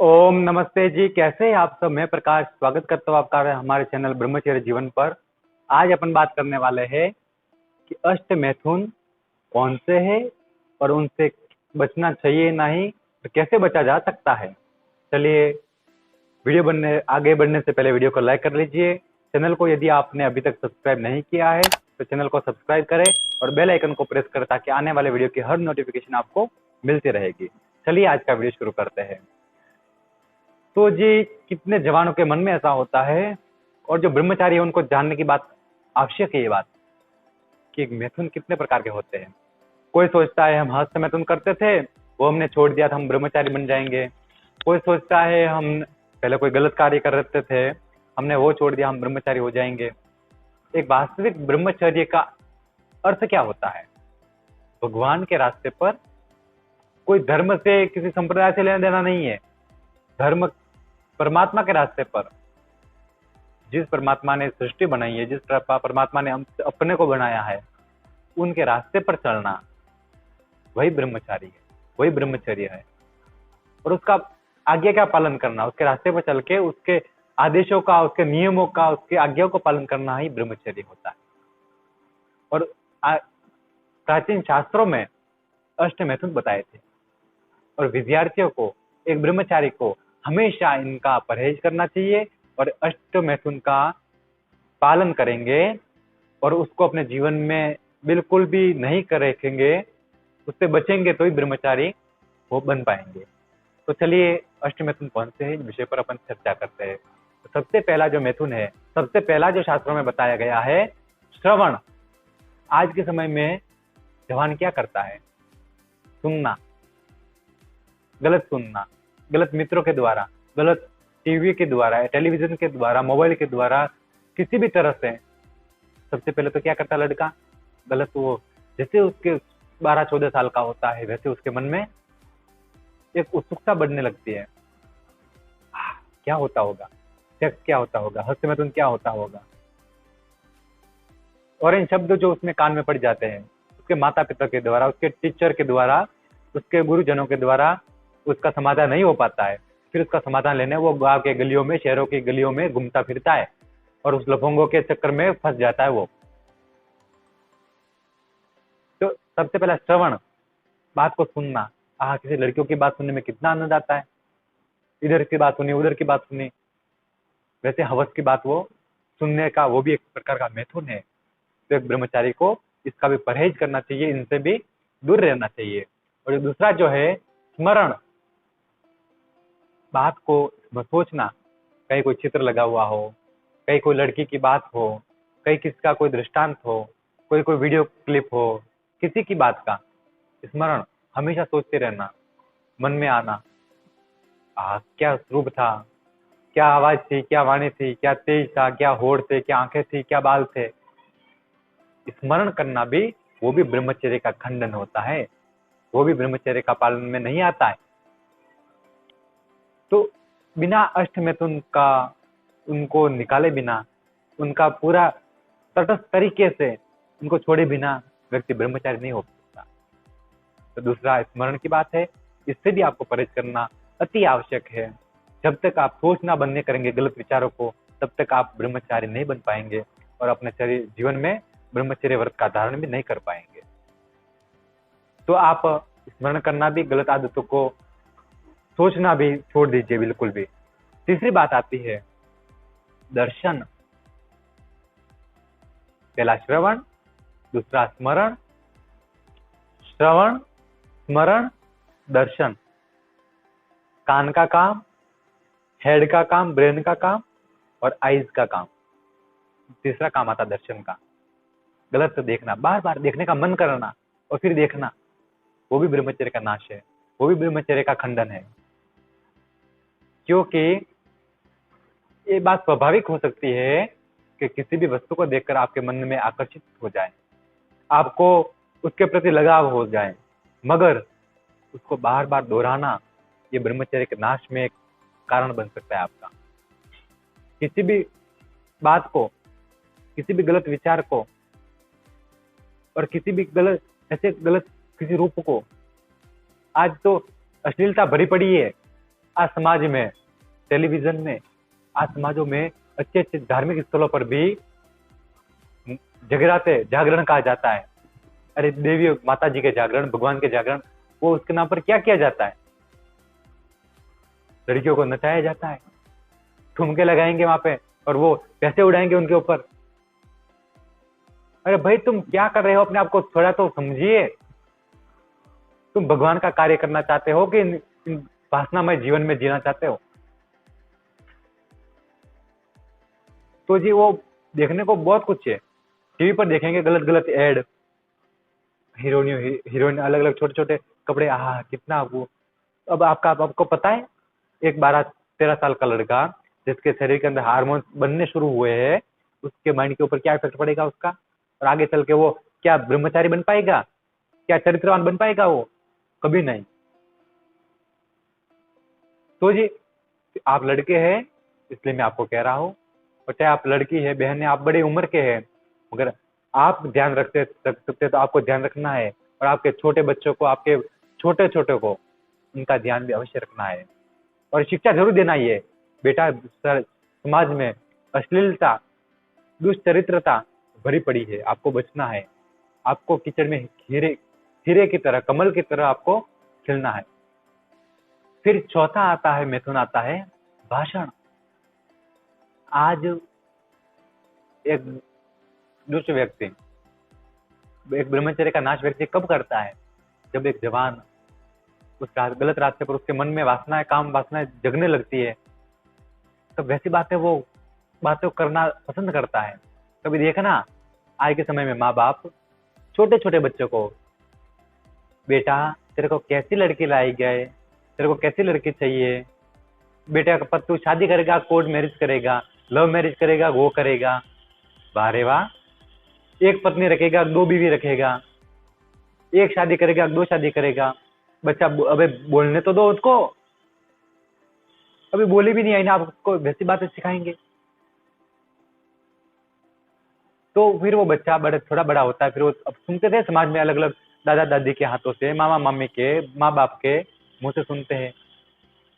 ओम नमस्ते जी। कैसे हैं आप सब? मैं प्रकाश स्वागत करता हूँ आपका हमारे चैनल ब्रह्मचर्य जीवन पर। आज अपन बात करने वाले हैं कि अष्ट मैथुन कौन से हैं और उनसे बचना चाहिए नहीं तो कैसे बचा जा सकता है। चलिए, वीडियो आगे बढ़ने से पहले वीडियो को लाइक कर लीजिए। चैनल को यदि आपने अभी तक सब्सक्राइब नहीं किया है तो चैनल को सब्सक्राइब करें और बेल आइकन को प्रेस करें ताकि आने वाले वीडियो की हर नोटिफिकेशन आपको मिलती रहेगी। चलिए आज का वीडियो शुरू करते हैं। तो जी, कितने जवानों के मन में ऐसा होता है और जो ब्रह्मचारी है उनको जानने की बात आवश्यक है ये बात कि मैथुन कितने प्रकार के होते हैं। कोई सोचता है हम हस्त मैथुन करते थे, वो हमने छोड़ दिया था, हम ब्रह्मचारी बन जाएंगे। कोई सोचता है हम पहले कोई गलत कार्य कर रहे थे, हमने वो छोड़ दिया, हम ब्रह्मचारी हो जाएंगे। एक वास्तविक ब्रह्मचर्य का अर्थ क्या होता है? भगवान के रास्ते पर, कोई धर्म से किसी संप्रदाय से लेना देना नहीं है। धर्म परमात्मा के रास्ते पर, जिस परमात्मा ने सृष्टि बनाई है, जिस परमात्मा ने अपने को बनाया है, उनके रास्ते पर चलना, वही ब्रह्मचारी है, वही ब्रह्मचर्य है। और उसका आज्ञा का पालन करना, उसके रास्ते पर चल के उसके आदेशों का, उसके नियमों का, उसके आज्ञाओं का पालन करना ही ब्रह्मचर्य होता है। और प्राचीन शास्त्रों में अष्ट मैथुन बताए थे और विद्यार्थियों को, एक ब्रह्मचारी को हमेशा इनका परहेज करना चाहिए और अष्ट मैथुन का पालन करेंगे और उसको अपने जीवन में बिल्कुल भी नहीं कर रखेंगे, उससे बचेंगे तो ही ब्रह्मचारी वो बन पाएंगे। तो चलिए, अष्ट मैथुन कौन से हैं, इस विषय पर अपन चर्चा करते हैं। तो सबसे पहला जो मैथुन है, सबसे पहला जो शास्त्रों में बताया गया है, श्रवण। आज के समय में जवान क्या करता है? सुनना, गलत सुनना, गलत मित्रों के द्वारा, गलत टीवी के द्वारा, टेलीविजन के द्वारा, मोबाइल के द्वारा, किसी भी तरह से। सबसे पहले तो क्या करता लड़का? गलत, वो जैसे उसके 12-14 साल का होता है वैसे उसके मन में एक उत्सुकता बढ़ने लगती है। क्या होता होगा, सेक्स क्या होता होगा, हस्त मैथुन क्या होता होगा। और इन शब्द जो उसमें कान में पड़ जाते हैं, उसके माता पिता के द्वारा, उसके टीचर के द्वारा, उसके गुरुजनों के द्वारा उसका समाधान नहीं हो पाता है। फिर उसका समाधान लेने वो गांव के गलियों में, शहरों की गलियों में घूमता फिरता है और उस लफंगों के चक्कर में फंस जाता है वो। तो सबसे पहला श्रवण, बात को सुनना। किसी लड़कियों की बात सुनने में कितना आनंद आता है। इधर की बात सुनी, उधर की बात सुनी, वैसे हवस की बात वो सुनने का, वो भी एक प्रकार का मैथुन है। तो एक ब्रह्मचारी को इसका भी परहेज करना चाहिए, इनसे भी दूर रहना चाहिए। और दूसरा जो है स्मरण, बात को सोचना। कहीं कोई चित्र लगा हुआ हो, कहीं कोई लड़की की बात हो, कहीं किसका कोई दृष्टांत हो, कोई कोई वीडियो क्लिप हो, किसी की बात का स्मरण हमेशा सोचते रहना, मन में आना। क्या रूप था, क्या आवाज थी, क्या वाणी थी, क्या तेज था, क्या होड़ थे, क्या आंखें थी, क्या बाल थे। स्मरण करना भी, वो भी ब्रह्मचर्य का खंडन होता है, वो भी ब्रह्मचर्य का पालन में नहीं आता है। तो बिना अष्ट मैथुन का, उनको निकाले बिना, उनका पूरा तटस्थ तरीके से उनको छोड़े बिना व्यक्ति ब्रह्मचारी नहीं हो सकता। तो दूसरा स्मरण की बात है, इससे भी आपको परहेज करना अति आवश्यक है। जब तक आप सोचना बंद नहीं करेंगे गलत विचारों को, तब तक आप ब्रह्मचारी नहीं बन पाएंगे और अपने जीवन में ब्रह्मचर्य व्रत का धारण भी नहीं कर पाएंगे। तो आप स्मरण करना भी, गलत आदतों को सोचना भी छोड़ दीजिए बिल्कुल भी। तीसरी बात आती है दर्शन। पहला श्रवण, दूसरा स्मरण। श्रवण, स्मरण, दर्शन। कान का काम, हेड का काम, ब्रेन का काम और आईज का काम। तीसरा काम आता दर्शन का। गलत तो देखना, बार बार देखने का मन करना और फिर देखना, वो भी ब्रह्मचर्य का नाश है, वो भी ब्रह्मचर्य का खंडन है। क्योंकि ये बात स्वाभाविक हो सकती है कि किसी भी वस्तु को देखकर आपके मन में आकर्षित हो जाए, आपको उसके प्रति लगाव हो जाए, मगर उसको बार बार दोहराना ये ब्रह्मचर्य के नाश में एक कारण बन सकता है आपका। किसी भी बात को, किसी भी गलत विचार को और किसी भी गलत किसी रूप को, आज तो अश्लीलता भरी पड़ी है, आज समाज में, टेलीविजन में, आज समाजों में अच्छे अच्छे धार्मिक स्थलों पर भी जगराते जागरण कहा जाता है। अरे देवी माता जी के जागरण, भगवान के जागरण, वो उसके नाम पर क्या किया जाता है? लड़कियों को नचाया जाता है, ठुमके लगाएंगे वहां पे और वो पैसे उड़ाएंगे उनके ऊपर। अरे भाई तुम क्या कर रहे हो? अपने आप को थोड़ा तो समझिए। तुम भगवान का कार्य करना चाहते हो कि इन वासनामय जीवन में जीना चाहते हो? तो जी वो देखने को बहुत कुछ है। टीवी पर देखेंगे गलत गलत एड, हीरोइन अलग अलग छोटे छोटे कपड़े, कितना वो। अब आपको पता है, एक 12-13 साल का लड़का जिसके शरीर के अंदर हार्मोन बनने शुरू हुए हैं, उसके माइंड के ऊपर क्या इफेक्ट पड़ेगा उसका? और आगे चल के वो क्या ब्रह्मचारी बन पाएगा? क्या चरित्रवान बन पाएगा? वो कभी नहीं। तो जी आप लड़के हैं इसलिए मैं आपको कह रहा हूँ, और चाहे आप लड़की है, बहन है, आप बड़ी उम्र के हैं, मगर आप ध्यान रख सकते तो आपको ध्यान रखना है। और आपके छोटे बच्चों को, आपके छोटे छोटे को, उनका ध्यान भी अवश्य रखना है। और शिक्षा जरूर देना ही है बेटा। समाज में अश्लीलता, दुष्चरित्रता भरी पड़ी है, आपको बचना है। आपको कीचड़ में हीरे की तरह, कमल की तरह आपको खिलना है। फिर चौथा आता है, मैथुन आता है भाषण। आज एक दुष्ट व्यक्ति, एक ब्रह्मचर्य का नाश व्यक्ति कब करता है? जब एक जवान उस गलत रास्ते पर, उसके मन में वासनाएं, काम वासनाएं जगने लगती है, तब वैसी बातें करना पसंद करता है। कभी देखना, आज के समय में माँ बाप छोटे छोटे बच्चों को, बेटा तेरे को कैसी लड़की लाई गए, तेरे को कैसी लड़की चाहिए, बेटा पर तू शादी करेगा, कोर्ट मैरिज करेगा, लव मैरिज करेगा, वो करेगा, वाह रे वाह, एक पत्नी रखेगा, 2 बीवी रखेगा, एक शादी करेगा, 2 शादी करेगा। बच्चा अबे बोलने तो दो उसको, अभी बोली भी नहीं आई ना, आप उसको वैसी बातें सिखाएंगे? तो फिर वो बच्चा थोड़ा बड़ा होता है, फिर वो अब सुनते थे समाज में अलग अलग दादा दादी के हाथों से, मामा मामी के, माँ बाप के मुंह से सुनते हैं।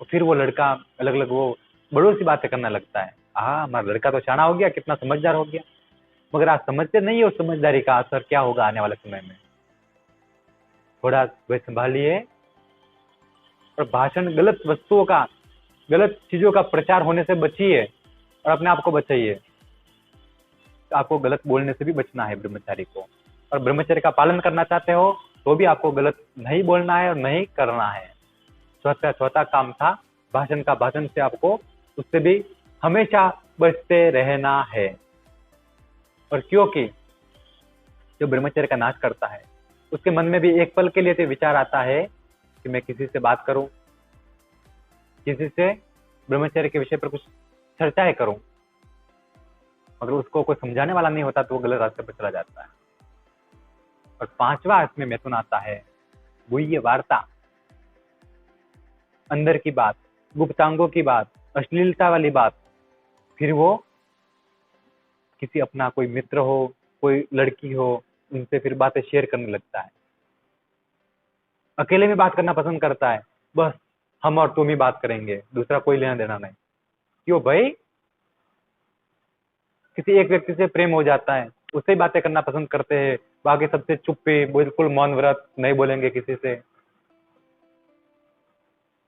तो फिर वो लड़का अलग अलग वो बड़ों सी बातें करने लगता है। हमारा लड़का तो शाना हो गया, कितना समझदार हो गया। मगर आप समझते नहीं हो समझदारी का असर क्या होगा आने वाले समय में। थोड़ा वह संभालिए, और भाषण, गलत वस्तुओं का, गलत चीजों का प्रचार होने से बचिए और अपने आप को बचाइए। आपको गलत बोलने से भी बचना है ब्रह्मचारी को। और ब्रह्मचर्य का पालन करना चाहते हो तो भी आपको गलत नहीं बोलना है और नहीं करना है। चौथा काम था भाषण का। भाषण से आपको, उससे भी हमेशा बचते रहना है। और क्योंकि जो ब्रह्मचर्य का नाश करता है, उसके मन में भी एक पल के लिए तो विचार आता है कि मैं किसी से बात करूं, किसी से ब्रह्मचर्य के विषय पर कुछ चर्चाएं करूं, अगर उसको कोई समझाने वाला नहीं होता तो वो गलत रास्ते पर चला जाता है। और 5वां इसमें मैथुन आता है गुह्य वार्ता। अंदर की बात, गुप्तांगों की बात, अश्लीलता वाली बात। फिर वो किसी अपना कोई मित्र हो, कोई लड़की हो, उनसे फिर बातें शेयर करने लगता है। अकेले में बात करना पसंद करता है, बस हम और तुम ही बात करेंगे, दूसरा कोई लेना देना नहीं। क्यों भाई? किसी एक व्यक्ति से प्रेम हो जाता है, उससे ही बातें करना पसंद करते हैं, बाकी सबसे चुप्पी, बिल्कुल मौन व्रत, नहीं बोलेंगे किसी से।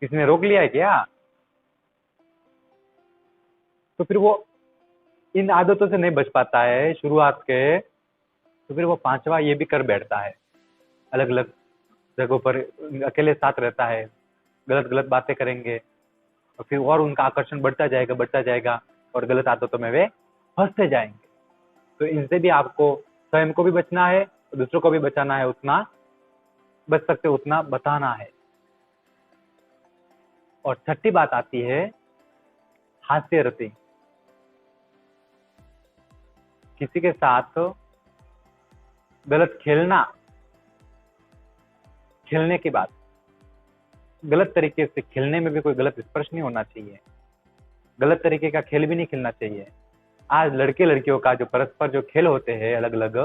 किसी ने रोक लिया है क्या? तो फिर वो इन आदतों से नहीं बच पाता है शुरुआत के, तो फिर वो 5वां ये भी कर बैठता है। अलग अलग जगहों पर अकेले साथ रहता है, गलत गलत बातें करेंगे, और फिर और उनका आकर्षण बढ़ता जाएगा और गलत आदतों में वे फंसते जाएंगे। तो इनसे भी आपको स्वयं को भी बचना है और दूसरों को भी बचाना है। उतना बच सकते उतना बताना है। और 6ठी बात आती है हास्य रति। किसी के साथ गलत खेलने की बात, गलत तरीके से खेलने में भी कोई गलत स्पर्श नहीं होना चाहिए, गलत तरीके का खेल भी नहीं खेलना चाहिए। आज लड़के लड़कियों का जो परस्पर जो खेल होते हैं अलग अलग,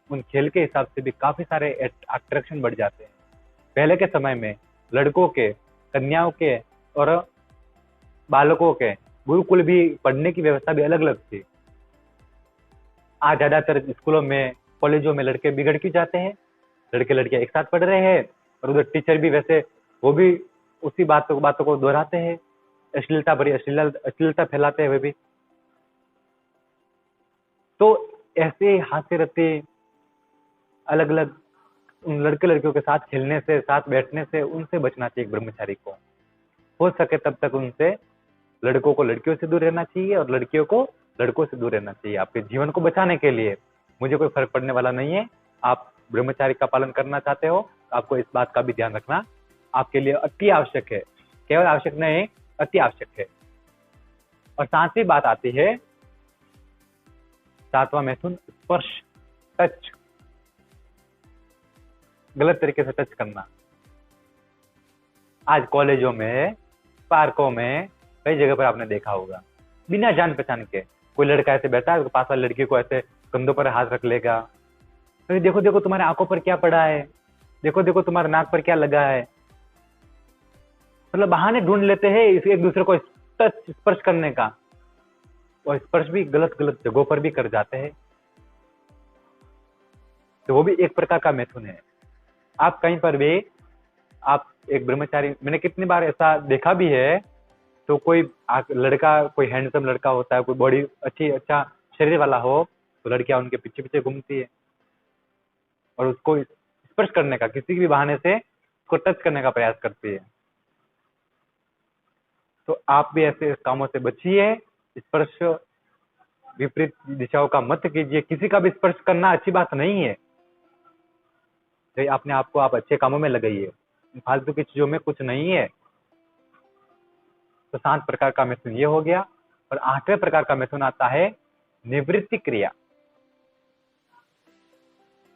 उन खेल के हिसाब से भी काफी सारे अट्रैक्शन बढ़ जाते हैं। पहले के समय में लड़कों के, कन्याओं के और बालकों के गुरुकुल भी पढ़ने की व्यवस्था भी अलग अलग थी। आज ज्यादातर स्कूलों में कॉलेजों में लड़के बिगड़ क्यों जाते हैं? लड़के लड़कियां एक साथ पढ़ रहे हैं और उधर टीचर भी वैसे वो भी उसी बातों को दोहराते हैं, अश्लीलता भरी अश्लीलता फैलाते हैं वे भी। तो ऐसे हास्य रत्ते अलग अलग उन लड़के लड़कियों के साथ खेलने से, साथ बैठने से, उनसे बचना चाहिए एक ब्रह्मचारी को। हो सके तब तक उनसे, लड़कों को लड़कियों से दूर रहना चाहिए और लड़कियों को लड़कों से दूर रहना चाहिए। आपके जीवन को बचाने के लिए मुझे कोई फर्क पड़ने वाला नहीं है। आप ब्रह्मचारी का पालन करना चाहते हो, आपको इस बात का भी ध्यान रखना आपके लिए अति आवश्यक है। केवल आवश्यक नहीं, अति आवश्यक है। और सातवीं बात आती है, सातवां मैथुन, स्पर्श, टच, गलत तरीके से टच करना। आज कॉलेजों में, पार्कों में, कई जगह पर आपने देखा होगा, बिना जान पहचान के कोई लड़का ऐसे बैठा है, पास वाली लड़की को ऐसे कंधों पर हाथ रख लेगा, अरे देखो देखो तुम्हारे आंखों पर क्या पड़ा है, देखो देखो तुम्हारे नाक पर क्या लगा है। मतलब बहाने ढूंढ लेते हैं एक दूसरे को टच, स्पर्श करने का, और स्पर्श भी गलत गलत जगहों पर भी कर जाते हैं। तो वो भी एक प्रकार का मैथुन है। आप कहीं पर भी, आप एक ब्रह्मचारी, मैंने कितनी बार ऐसा देखा भी है, तो कोई लड़का, कोई हैंडसम लड़का होता है, कोई बॉडी अच्छा शरीर वाला हो, तो लड़कियां उनके पीछे पीछे घूमती है और उसको स्पर्श करने का, किसी भी बहाने से उसको टच करने का प्रयास करती है। तो आप भी ऐसे कामों से बचिए। स्पर्श विपरीत दिशाओं का मत कीजिए। किसी का भी स्पर्श करना अच्छी बात नहीं है। तो अपने आप को आप अच्छे कामों में लगाइए, फालतू की चीजों में कुछ नहीं है। तो 7 प्रकार का मैथुन ये हो गया। और 8वें प्रकार का मैथुन आता है निवृत्ति क्रिया।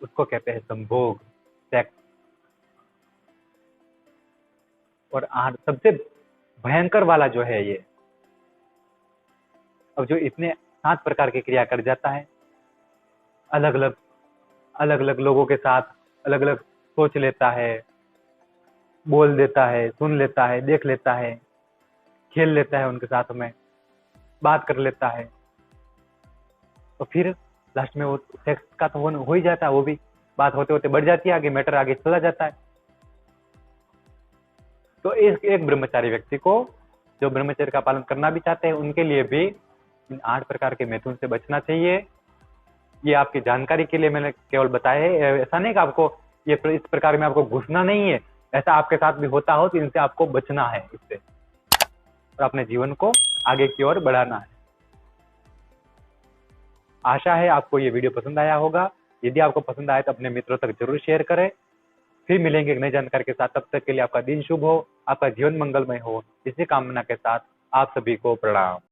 उसको कहते हैं संभोग, सेक्स। और सबसे भयंकर वाला जो है ये, अब जो इतने 7 प्रकार की क्रिया कर जाता है, अलग अलग लोगों के साथ अलग अलग सोच लेता है, बोल देता है, सुन लेता है, देख लेता है, खेल लेता है, उनके साथ में बात कर लेता है, तो फिर लास्ट में वो सेक्स का तो हो ही जाता है। वो भी बात होते होते बढ़ जाती है, आगे मैटर आगे चला जाता है। तो एक ब्रह्मचारी व्यक्ति को, जो ब्रह्मचर्य का पालन करना भी चाहते हैं, उनके लिए भी इन 8 प्रकार के मैथुन से बचना चाहिए। ये आपकी जानकारी के लिए मैंने केवल बताया है। ऐसा नहीं कि आपको ये इस प्रकार में आपको घुसना नहीं है। ऐसा आपके साथ भी होता हो तो इनसे आपको बचना है, इससे, और अपने जीवन को आगे की ओर बढ़ाना है। आशा है आपको ये वीडियो पसंद आया होगा। यदि आपको पसंद आए तो अपने मित्रों तक जरूर शेयर करें। फिर मिलेंगे एक नई जानकारी के साथ। तब तक के लिए आपका दिन शुभ हो, आपका जीवन मंगलमय हो, इसी कामना के साथ आप सभी को प्रणाम।